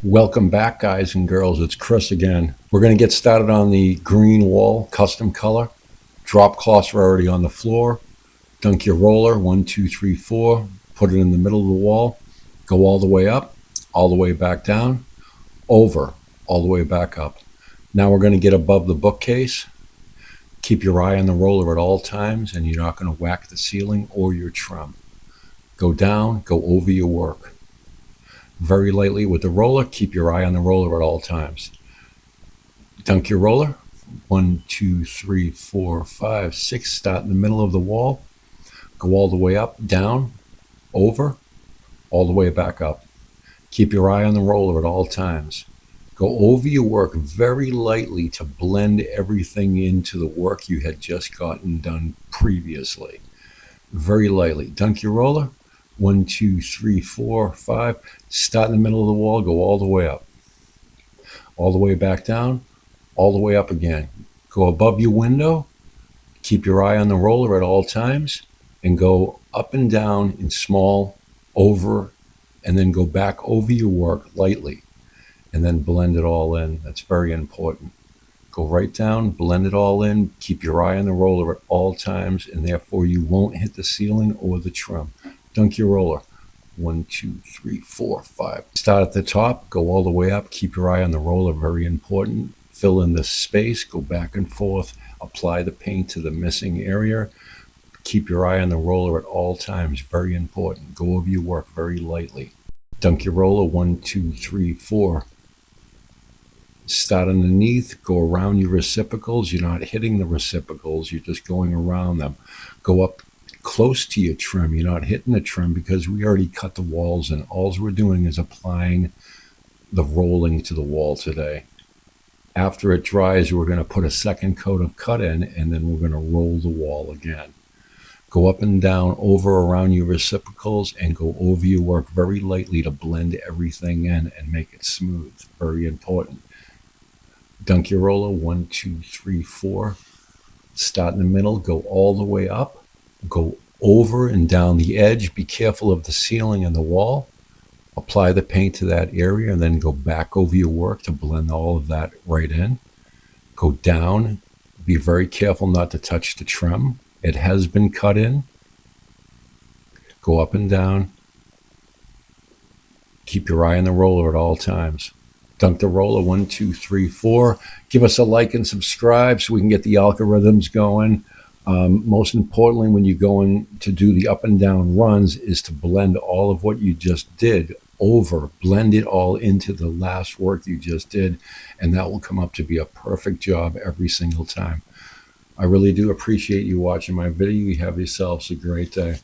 Welcome back, guys and girls. It's Chris again. We're going to get started on the green wall custom color. Drop cloths are already on the floor. Dunk your roller, 1, 2, 3, 4. Put it in the middle of the wall. Go all the way up, all the way back down, over, all the way back up. Now we're going to get above the bookcase. Keep your eye on the roller at all times, and you're not going to whack the ceiling or your trim. Go down, go over your work. Very lightly with the roller. Keep your eye on the roller at all times. Dunk your roller. 1, 2, 3, 4, 5, 6. Start in the middle of the wall. Go all the way up, down, over, all the way back up. Keep your eye on the roller at all times. Go over your work very lightly to blend everything into the work you had just gotten done previously. Very lightly. Dunk your roller. 1, 2, 3, 4, 5. Start in the middle of the wall, go all the way up. All the way back down, all the way up again. Go above your window, keep your eye on the roller at all times, and go up and down in small, over, and then go back over your work lightly, and then blend it all in. That's very important. Go right down, blend it all in, keep your eye on the roller at all times, and therefore you won't hit the ceiling or the trim. Dunk your roller. 1, 2, 3, 4, 5. Start at the top, go all the way up. Keep your eye on the roller, very important. Fill in the space, go back and forth. Apply the paint to the missing area. Keep your eye on the roller at all times, very important. Go over your work very lightly. Dunk your roller. 1, 2, 3, 4. Start underneath, go around your reciprocals. You're not hitting the reciprocals, you're just going around them. Go up close to your trim. You're not hitting the trim because we already cut the walls, and all we're doing is applying the rolling to the wall today. After it dries, we're going to put a second coat of cut in, and then we're going to roll the wall again. Go up and down, over around your reciprocals, and go over your work very lightly to blend everything in and make it smooth. Very important. Dunk your roller. 1, 2, 3, 4. Start in the middle, go all the way up. Go over and down the edge. Be careful of the ceiling and the wall. Apply the paint to that area, and then go back over your work to blend all of that right in. Go down. Be very careful not to touch the trim. It has been cut in. Go up and down. Keep your eye on the roller at all times. Dunk the roller. 1, 2, 3, 4. Give us a like and subscribe so we can get the algorithms going. Most importantly, when you're going to do the up and down runs, is to blend all of what you just did over. Blend it all into the last work you just did, and that will come up to be a perfect job every single time. I really do appreciate you watching my video. You have yourselves a great day.